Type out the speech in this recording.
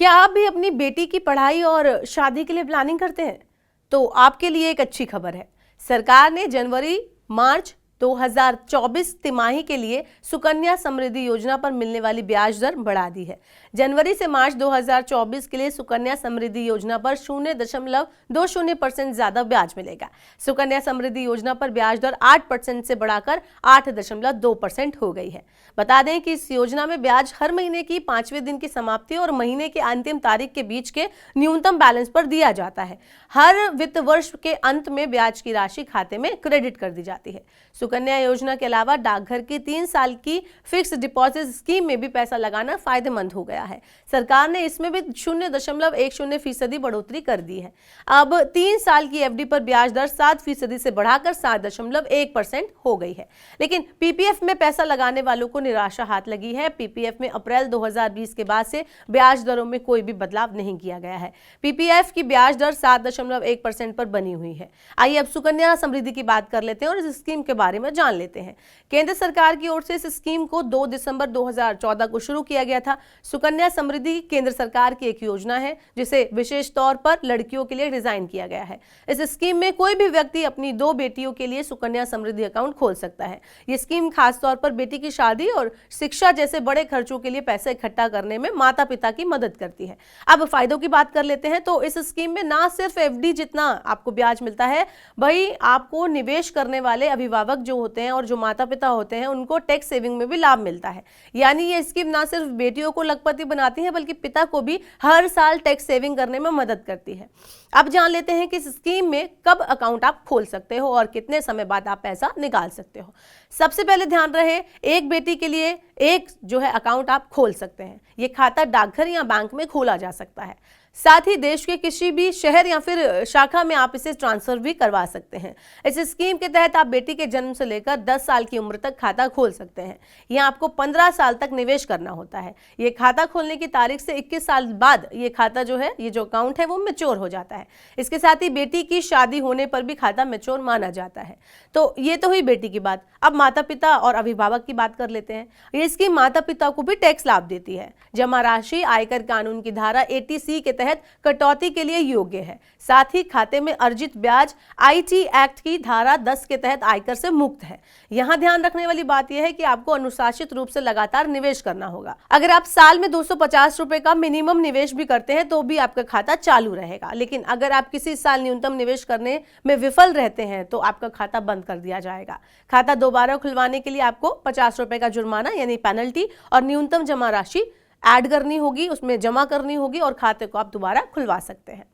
क्या आप भी अपनी बेटी की पढ़ाई और शादी के लिए प्लानिंग करते हैं? तो आपके लिए एक अच्छी खबर है। सरकार ने जनवरी मार्च 2024 तिमाही के लिए सुकन्या समृद्धि योजना पर मिलने वाली ब्याज दर बढ़ा दी है। जनवरी से मार्च 2024 के लिए सुकन्या समृद्धि योजना पर 0.20% ज्यादा ब्याज मिलेगा। सुकन्या समृद्धि योजना पर ब्याज दर 8% से बढ़ाकर 8.2% हो गई है। बता दें कि इस योजना में ब्याज हर महीने की 5वें दिन की समाप्ति और महीने की अंतिम तारीख के बीच के न्यूनतम बैलेंस पर दिया जाता है। हर वित्त वर्ष के अंत में ब्याज की राशि खाते में क्रेडिट कर दी जाती है। सुकन्या योजना के अलावा डाकघर की 3 साल की फिक्स डिपॉजिट स्कीम में भी पैसा लगाना फायदेमंद हो गया है। सरकार ने इसमें भी 0.10% बढ़ोतरी कर दी है। अब 3 साल की एफडी पर ब्याज दर 7% से बढ़ाकर 7.1% हो गई है। लेकिन पीपीएफ में पैसा लगाने वालों को निराशा हाथ लगी है। पीपीएफ में अप्रैल 2020 के बाद से ब्याज दरों में कोई भी बदलाव नहीं किया गया है। पीपीएफ की ब्याज दर 7.1% पर बनी हुई है। आइए अब सुकन्या समृद्धि की बात कर लेते हैं और इस स्कीम के बारे में जान लेते हैं। केंद्र सरकार की ओर से इस स्कीम को 2 दिसंबर 2014 को शुरू किया गया था। सुकन्या समृद्धि केंद्र सरकार की एक योजना है जिसे विशेष तौर पर लड़कियों के लिए डिजाइन किया गया है। इस स्कीम में कोई भी व्यक्ति अपनी 2 बेटियों के लिए सुकन्या समृद्धि अकाउंट खोल सकता है। ये स्कीम खासतौर पर बेटी की शादी और शिक्षा जैसे बड़े खर्चों के लिए पैसे इकट्ठा करने में माता पिता की मदद करती है। अब फायदों की बात कर लेते हैं तो इस स्कीम में ना सिर्फ एफडी जितना आपको ब्याज मिलता है, वही आपको निवेश करने वाले अभिभावक जो होते हैं और जो माता पिता होते हैं उनको टैक्स सेविंग में भी लाभ मिलता है। यानी ये स्कीम ना सिर्फ बेटियों को लखपति बनाती है बल्कि पिता को भी हर साल टैक्स सेविंग करने में मदद करती है। अब जान लेते हैं कि इस स्कीम में कब अकाउंट आप खोल सकते हो और कितने समय बाद आप पैसा निकाल सकते हो। सबसे पहले ध्यान रहे, एक बेटी के लिए एक जो है अकाउंट आप खोल सकते हैं। ये खाता डाकघर या बैंक में खोला जा सकता है। साथ ही देश के किसी भी शहर या फिर शाखा में आप इसे ट्रांसफर भी करवा सकते हैं। इस स्कीम के तहत आप बेटी के जन्म से लेकर 10 साल की उम्र तक खाता खोल सकते हैं। यह आपको 15 साल तक निवेश करना होता है। ये खाता खोलने की तारीख से 21 साल बाद ये खाता जो है, ये जो अकाउंट है वो मैच्योर हो जाता है। इसके साथ ही बेटी की शादी होने पर भी खाता मैच्योर माना जाता है। तो ये तो हुई बेटी की बात। अब माता पिता और अभिभावक की बात कर लेते हैं। ये स्कीम माता पिता को भी टैक्स लाभ देती है। जमा राशि आयकर कानून की धारा 80C के तहत कटौती के लिए योग्य है। साथ ही खाते में अर्जित ब्याज आईटी एक्ट की धारा 10 के तहत आयकर से मुक्त है। यहां ध्यान रखने वाली बात यह है कि आपको अनुशासित रूप से लगातार निवेश करना होगा। अगर आप साल में 250 रुपए का मिनिमम निवेश भी करते हैं तो भी आपका खाता चालू रहेगा। लेकिन अगर आप किसी साल न्यूनतम निवेश करने में विफल रहते हैं तो आपका खाता बंद कर दिया जाएगा। खाता दोबारा खुलवाने के लिए आपको 50 रुपए का जुर्माना यानी पेनल्टी और न्यूनतम जमा राशि ऐड करनी होगी, उसमें जमा करनी होगी और खाते को आप दोबारा खुलवा सकते हैं।